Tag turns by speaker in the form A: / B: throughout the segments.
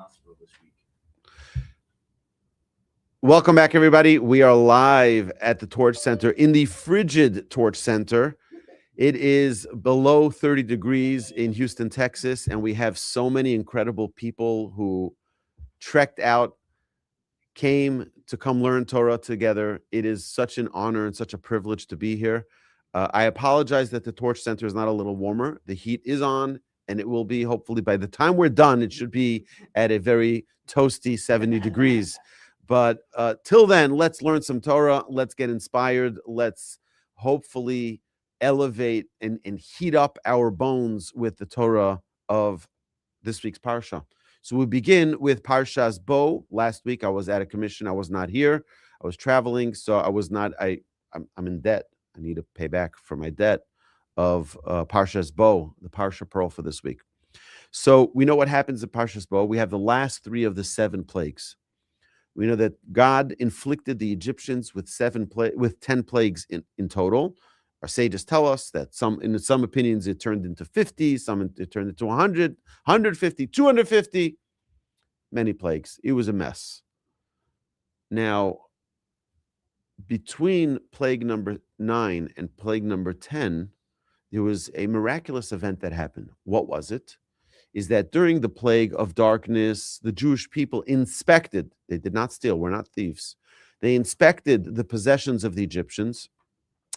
A: gospel this week.
B: Welcome back, everybody. We are live at the Torch Center, in the frigid Torch Center. It is below 30 degrees in Houston, Texas, and we have so many incredible people who trekked out, came to come learn Torah together. It is such an honor and such a privilege to be here. I apologize that the Torch Center is not a little warmer. The heat is on, and it will be, hopefully, by the time we're done, it should be at a very toasty 70 degrees. But till then, let's learn some Torah. Let's get inspired. Let's hopefully elevate and heat up our bones with the Torah of this week's Parsha. So we begin with Parshas Bo. Last week, I was at a commission. I was not here. I was traveling, so I was not. I'm in debt. I need to pay back for my debt of Parshas Bo, the Parsha Pearl for this week. So we know what happens in Parshas Bo. We have the last 3 of the 7 plagues. We know that God inflicted the Egyptians with 10 plagues in total. Our sages tell us that in some opinions it turned into 50, some it turned into 100, 150, 250, many plagues. It was a mess. Now, between plague number 9 and plague number 10, there was a miraculous event that happened. What was it? Is that during the plague of darkness, the Jewish people inspected, they did not steal, we're not thieves. They inspected the possessions of the Egyptians.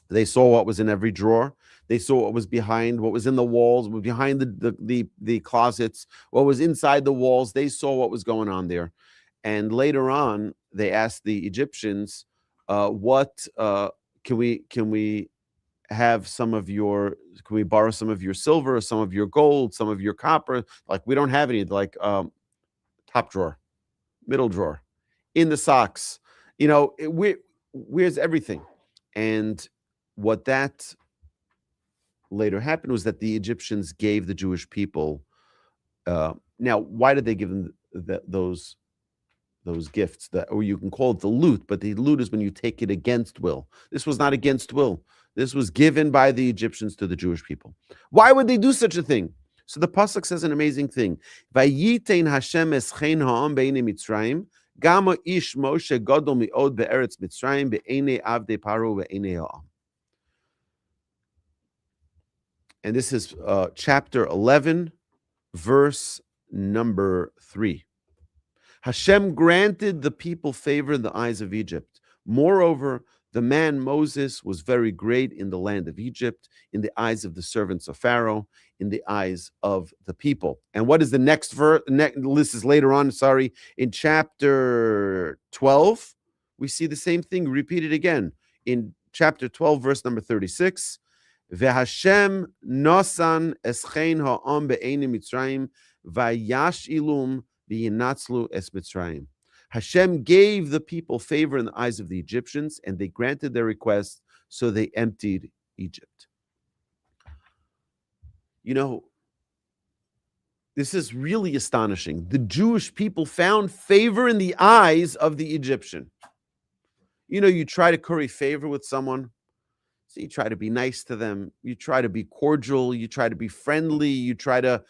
B: They saw what was in every drawer. They saw what was behind, what was in the walls, what was behind the closets, what was inside the walls. They saw what was going on there. And later on, they asked the Egyptians, can we have some of your, can we borrow some of your silver, some of your gold, some of your copper? Like, we don't have any, like top drawer, middle drawer, in the socks. You know, where's everything? And what that later happened was that the Egyptians gave the Jewish people, now, why did they give them those gifts? Or you can call it the loot, but the loot is when you take it against will. This was not against will. This was given by the Egyptians to the Jewish people. Why would they do such a thing? So the pasuk says an amazing thing. Vayiten Hashem es chen be'enei Mitzrayim, gama ish Moshe gadol mi'od be'eretz Mitzrayim be'enei avdei paro be'enei ha'am. And this is chapter 11, verse number 3. Hashem granted the people favor in the eyes of Egypt. Moreover, the man Moses was very great in the land of Egypt, in the eyes of the servants of Pharaoh, in the eyes of the people. And what is the next verse? This is later on, in chapter 12. We see the same thing repeated again. In chapter 12, verse number 36. Ve'Hashem nosan eschein ha'am be'enei Mitzrayim vayash ilum v'yinatzlu es Mitzrayim. Hashem gave the people favor in the eyes of the Egyptians, and they granted their request, so they emptied Egypt. You know, this is really astonishing. The Jewish people found favor in the eyes of the Egyptian. You know, you try to curry favor with someone, so you try to be nice to them, you try to be cordial, you try to be friendly, you try to,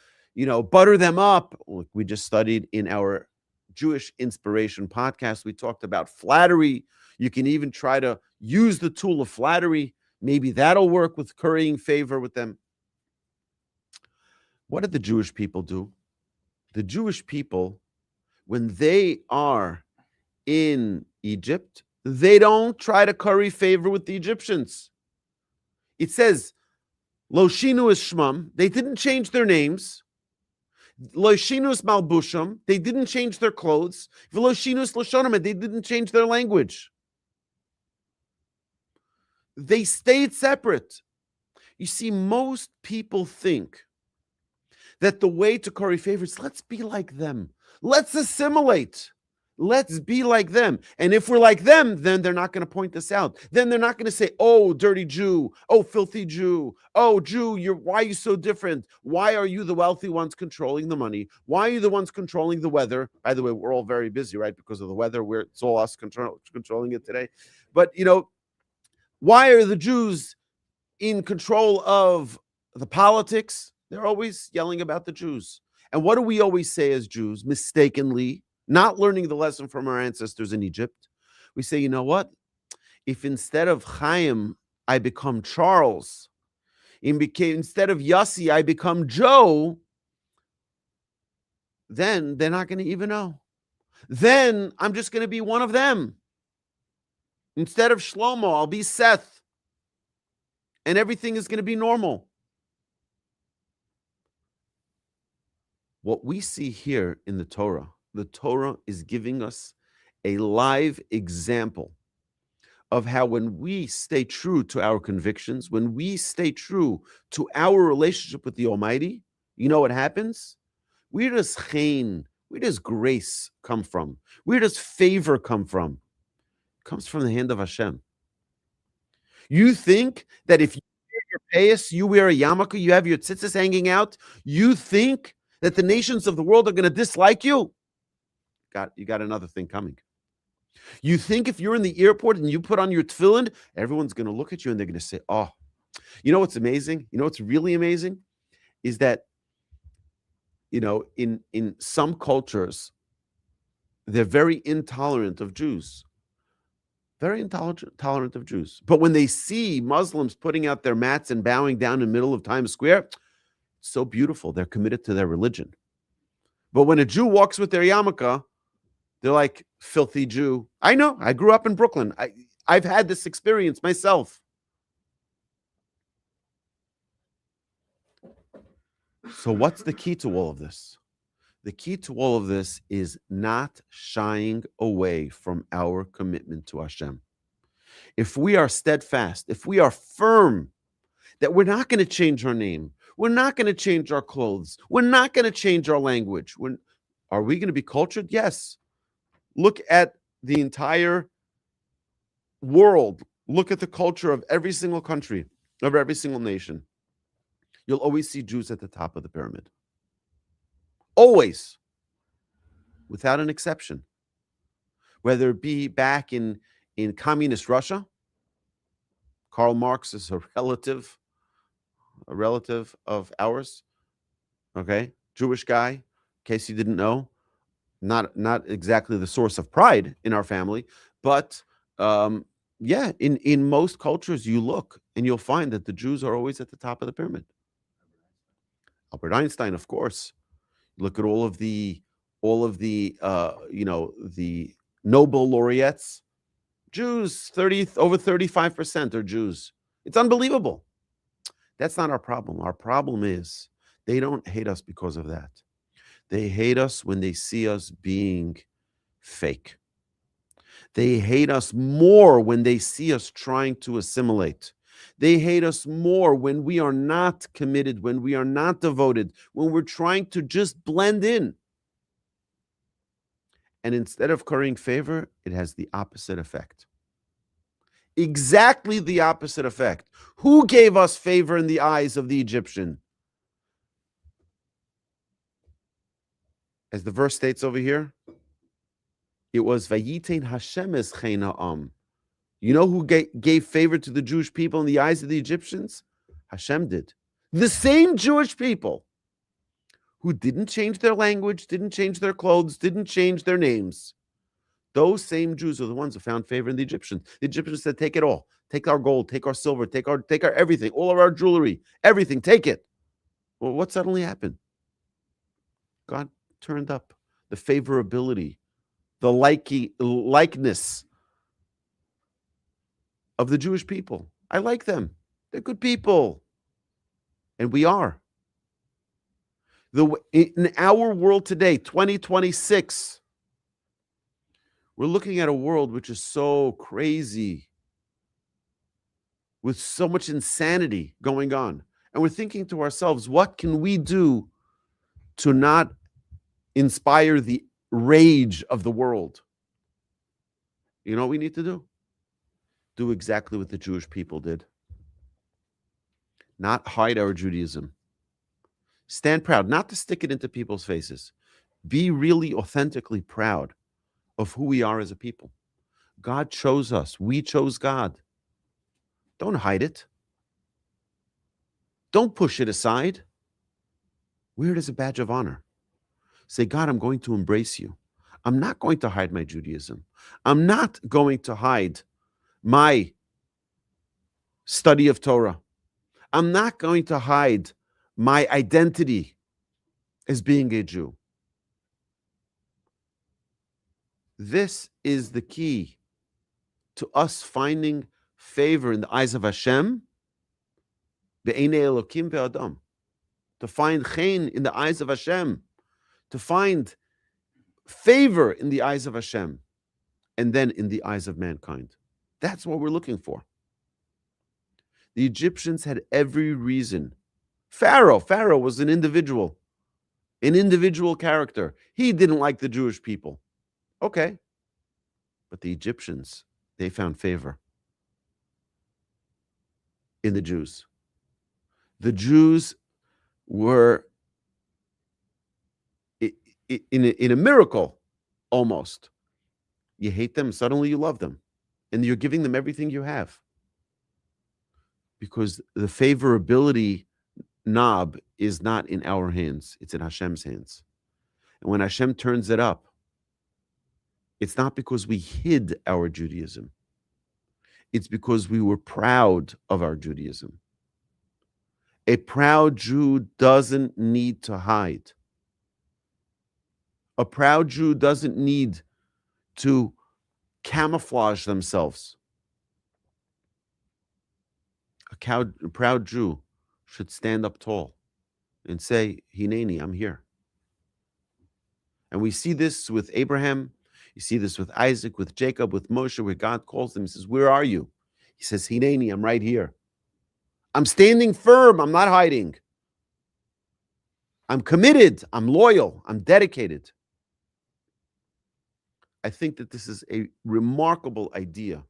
B: butter them up. We just studied in our Jewish Inspiration podcast, we talked about flattery. You can even try to use the tool of flattery. Maybe that'll work with currying favor with them. What did the Jewish people do? The Jewish people, when they are in Egypt, they don't try to curry favor with the Egyptians. It says, loshinu is shemam. They didn't change their names. Leshonam is malbusham. They didn't change their clothes. Leshonam is leshonam. They didn't change their language. They stayed separate. You see, most people think that the way to curry favor is, let's be like them. Let's assimilate. Let's be like them. And if we're like them, then they're not going to point us out. Then they're not going to say, oh, dirty Jew. Oh, filthy Jew. Oh, Jew, why are you so different? Why are you the wealthy ones controlling the money? Why are you the ones controlling the weather? By the way, we're all very busy, right? Because of the weather. It's all us controlling it today. But, why are the Jews in control of the politics? They're always yelling about the Jews. And what do we always say as Jews, mistakenly, not learning the lesson from our ancestors in Egypt? We say, you know what? If instead of Chaim, I become Charles, instead of Yossi, I become Joe, then they're not going to even know. Then I'm just going to be one of them. Instead of Shlomo, I'll be Seth. And everything is going to be normal. What we see here in the Torah is giving us a live example of how when we stay true to our convictions, when we stay true to our relationship with the Almighty, you know what happens? Where does chen, where does grace come from? Where does favor come from? It comes from the hand of Hashem. You think that if you wear your payas, you wear a yarmulke, you have your tzitzis hanging out, you think that the nations of the world are going to dislike you? You got another thing coming. You think if you're in the airport and you put on your tefillin, everyone's going to look at you and they're going to say, oh, you know what's amazing? You know what's really amazing? Is that, in some cultures, they're very intolerant of Jews. Very intolerant of Jews. But when they see Muslims putting out their mats and bowing down in the middle of Times Square, it's so beautiful. They're committed to their religion. But when a Jew walks with their yarmulke, they're like, filthy Jew. I know. I grew up in Brooklyn. I've had this experience myself. So what's the key to all of this? The key to all of this is not shying away from our commitment to Hashem. If we are steadfast, if we are firm that we're not going to change our name, we're not going to change our clothes, we're not going to change our language, are we going to be cultured? Yes. Look at the entire world. Look at the culture of every single country, of every single nation. You'll always see Jews at the top of the pyramid. Always. Without an exception. Whether it be back in communist Russia, Karl Marx is a relative of ours. Okay? Jewish guy, in case you didn't know. Not exactly the source of pride in our family, but in most cultures you look and you'll find that the Jews are always at the top of the pyramid. Albert Einstein, of course. Look at all of the the Nobel laureates. Jews, over 35% are Jews. It's unbelievable. That's not our problem. Our problem is they don't hate us because of that. They hate us when they see us being fake. They hate us more when they see us trying to assimilate. They hate us more when we are not committed, when we are not devoted, when we're trying to just blend in. And instead of currying favor, it has the opposite effect. Exactly the opposite effect. Who gave us favor in the eyes of the Egyptian? As the verse states over here, it was Vayiten Hashem es chen ha'am. You know who gave favor to the Jewish people in the eyes of the Egyptians? Hashem did. The same Jewish people who didn't change their language, didn't change their clothes, didn't change their names. Those same Jews are the ones who found favor in the Egyptians. The Egyptians said, take it all. Take our gold, take our silver, take our everything, all of our jewelry, everything, take it. Well, what suddenly happened? God turned up the favorability, the likeness of the Jewish people. I like them. They're good people. And we are. In our world today, 2026, we're looking at a world which is so crazy, with so much insanity going on. And we're thinking to ourselves, what can we do to not inspire the rage of the world? You know what we need to do? Do exactly what the Jewish people did. Not hide our Judaism. Stand proud, not to stick it into people's faces. Be really authentically proud of who we are as a people. God chose us. We chose God. Don't hide it. Don't push it aside. Wear it as a badge of honor. Say, God, I'm going to embrace you. I'm not going to hide my Judaism. I'm not going to hide my study of Torah. I'm not going to hide my identity as being a Jew. This is the key to us finding favor in the eyes of Hashem, be'enei Elokim ve'adam, to find chen in the eyes of Hashem, to find favor in the eyes of Hashem, and then in the eyes of mankind. That's what we're looking for. The Egyptians had every reason. Pharaoh was an individual character. He didn't like the Jewish people. Okay. But the Egyptians, they found favor in the Jews. The Jews were in a miracle, almost. You hate them, suddenly you love them. And you're giving them everything you have. Because the favorability knob is not in our hands, it's in Hashem's hands. And when Hashem turns it up, it's not because we hid our Judaism. It's because we were proud of our Judaism. A proud Jew doesn't need to hide. A proud Jew doesn't need to camouflage themselves. A proud Jew should stand up tall and say, Hineni, I'm here. And we see this with Abraham. You see this with Isaac, with Jacob, with Moshe, where God calls them. He says, where are you? He says, Hineni, I'm right here. I'm standing firm. I'm not hiding. I'm committed. I'm loyal. I'm dedicated. I think that this is a remarkable idea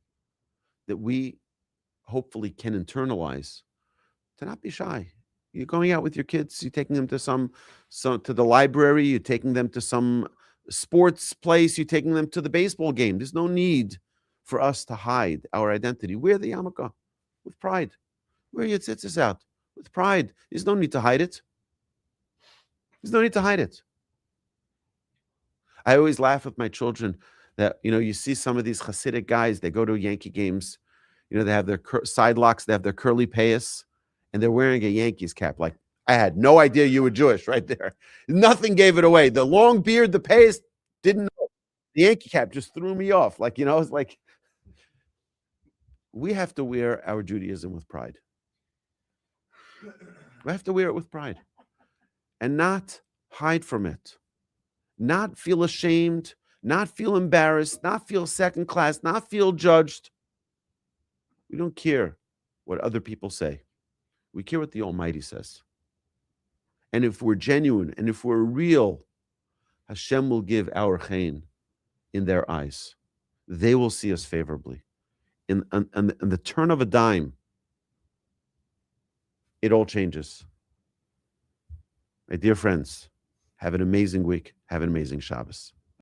B: that we hopefully can internalize, to not be shy. You're going out with your kids, you're taking them to to the library, you're taking them to some sports place, you're taking them to the baseball game. There's no need for us to hide our identity. Wear the yarmulke with pride. Wear your tzitzis out with pride. There's no need to hide it. There's no need to hide it. I always laugh with my children that, you see some of these Hasidic guys, they go to Yankee games, they have their side locks, they have their curly payas, and they're wearing a Yankees cap. Like, I had no idea you were Jewish right there. Nothing gave it away. The long beard, the payas, didn't know. The Yankee cap just threw me off. It's like, we have to wear our Judaism with pride. We have to wear it with pride and not hide from it. Not feel ashamed, not feel embarrassed, not feel second class, not feel judged. We don't care what other people say. We care what the Almighty says. And if we're genuine and if we're real, Hashem will give our chen in their eyes. They will see us favorably. In the turn of a dime, it all changes. My dear friends, have an amazing week. Have an amazing Shabbos.